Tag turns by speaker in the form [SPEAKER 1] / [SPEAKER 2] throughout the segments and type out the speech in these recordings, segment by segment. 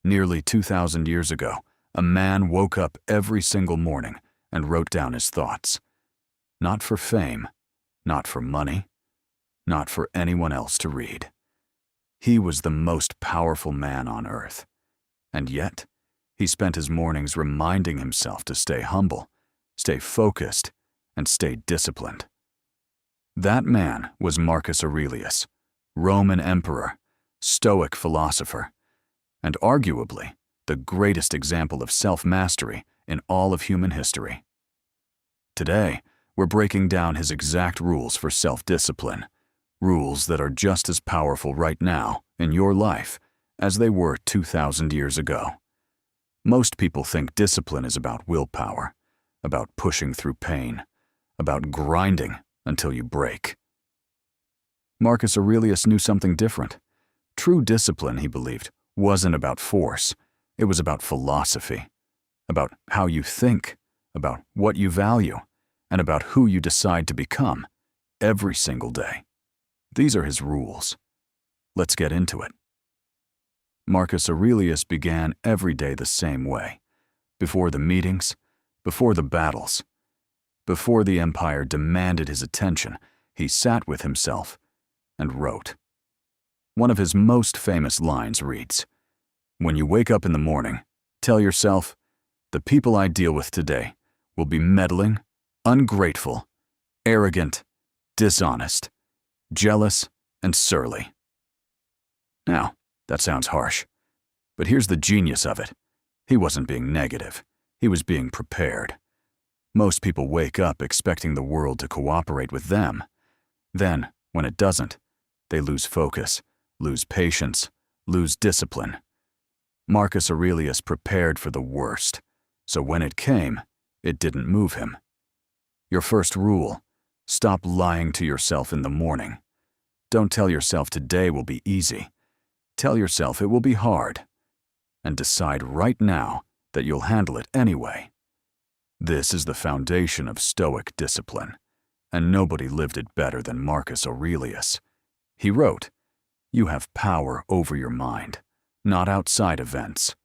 [SPEAKER 1] Nearly 2,000 years ago, a man woke up every single morning and wrote down his thoughts. Not for fame, not for money, not for anyone else to read. He was the most powerful man on earth. And yet, he spent his mornings reminding himself to stay humble, stay focused, and stay disciplined. That man was Marcus Aurelius, Roman emperor, Stoic philosopher, and arguably the greatest example of self-mastery in all of human history. Today, we're breaking down his exact rules for self-discipline, rules that are just as powerful right now in your life as they were 2,000 years ago. Most people think discipline is about willpower, about pushing through pain, about grinding until you break. Marcus Aurelius knew something different. True discipline, he believed, wasn't about force. It was about philosophy, about how you think, about what you value, and about who you decide to become every single day. These are his rules. Let's get into it. Marcus Aurelius began every day the same way. Before the meetings, before the battles, before the empire demanded his attention, he sat with himself and wrote. One of his most famous lines reads, "When you wake up in the morning, tell yourself, the people I deal with today will be meddling, ungrateful, arrogant, dishonest, jealous, and surly." Now, that sounds harsh, but here's the genius of it. He wasn't being negative. He was being prepared. Most people wake up expecting the world to cooperate with them. Then, when it doesn't, they lose focus, lose patience, lose discipline. Marcus Aurelius prepared for the worst, so when it came, it didn't move him. Your first rule: stop lying to yourself in the morning. Don't tell yourself today will be easy. Tell yourself it will be hard. And decide right now that you'll handle it anyway. This is the foundation of Stoic discipline, and nobody lived it better than Marcus Aurelius. He wrote, "You have power over your mind, not outside events.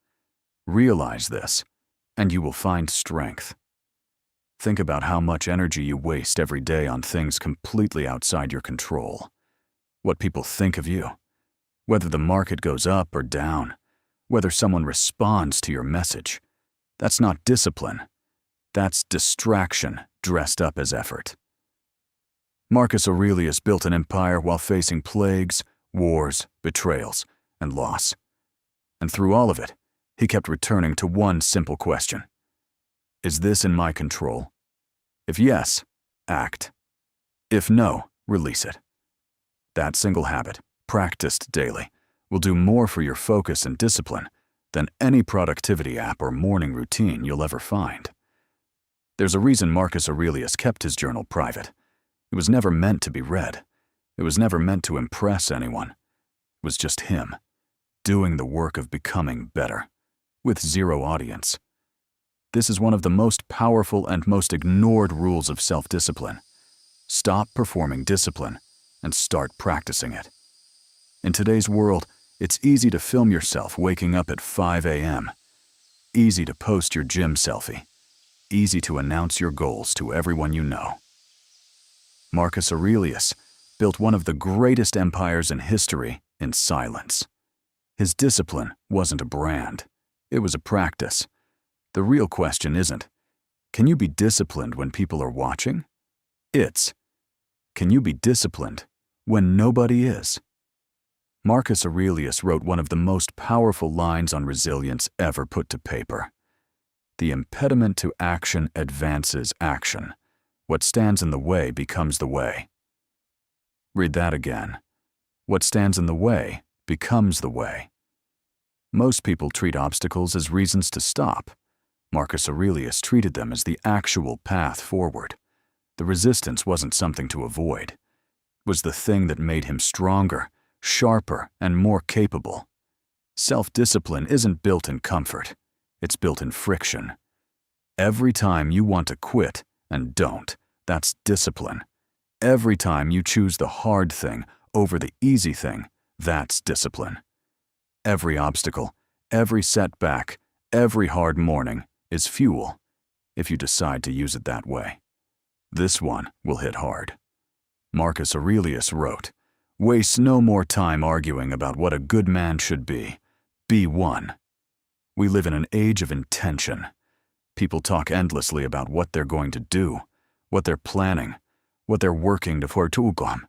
[SPEAKER 1] Realize this, and you will find strength." Think about how much energy you waste every day on things completely outside your control. What people think of you, whether the market goes up or down, whether someone responds to your message. That's not discipline. That's distraction dressed up as effort. Marcus Aurelius built an empire while facing plagues, wars, betrayals, and loss. And through all of it, he kept returning to one simple question. Is this in my control? If yes, act. If no, release it. That single habit, practiced daily, will do more for your focus and discipline than any productivity app or morning routine you'll ever find. There's a reason Marcus Aurelius kept his journal private. It was never meant to be read. It was never meant to impress anyone. It was just him, doing the work of becoming better, with zero audience. This is one of the most powerful and most ignored rules of self-discipline. Stop performing discipline and start practicing it. In today's world, it's easy to film yourself waking up at 5 a.m. Easy to post your gym selfie. Easy to announce your goals to everyone you know. Marcus Aurelius built one of the greatest empires in history in silence. His discipline wasn't a brand. It was a practice. The real question isn't, can you be disciplined when people are watching? It's, can you be disciplined when nobody is? Marcus Aurelius wrote one of the most powerful lines on resilience ever put to paper. The impediment to action advances action. What stands in the way becomes the way. Read that again. What stands in the way becomes the way. Most people treat obstacles as reasons to stop. Marcus Aurelius treated them as the actual path forward. The resistance wasn't something to avoid. It was the thing that made him stronger, sharper, and more capable. Self-discipline isn't built in comfort. It's built in friction. Every time you want to quit and don't, that's discipline. Every time you choose the hard thing over the easy thing, that's discipline. Every obstacle, every setback, every hard morning, is fuel, if you decide to use it that way. This one will hit hard. Marcus Aurelius wrote, "Waste no more time arguing about what a good man should be. Be one." We live in an age of intention. People talk endlessly about what they're going to do, what they're planning, what they're working to fortugom.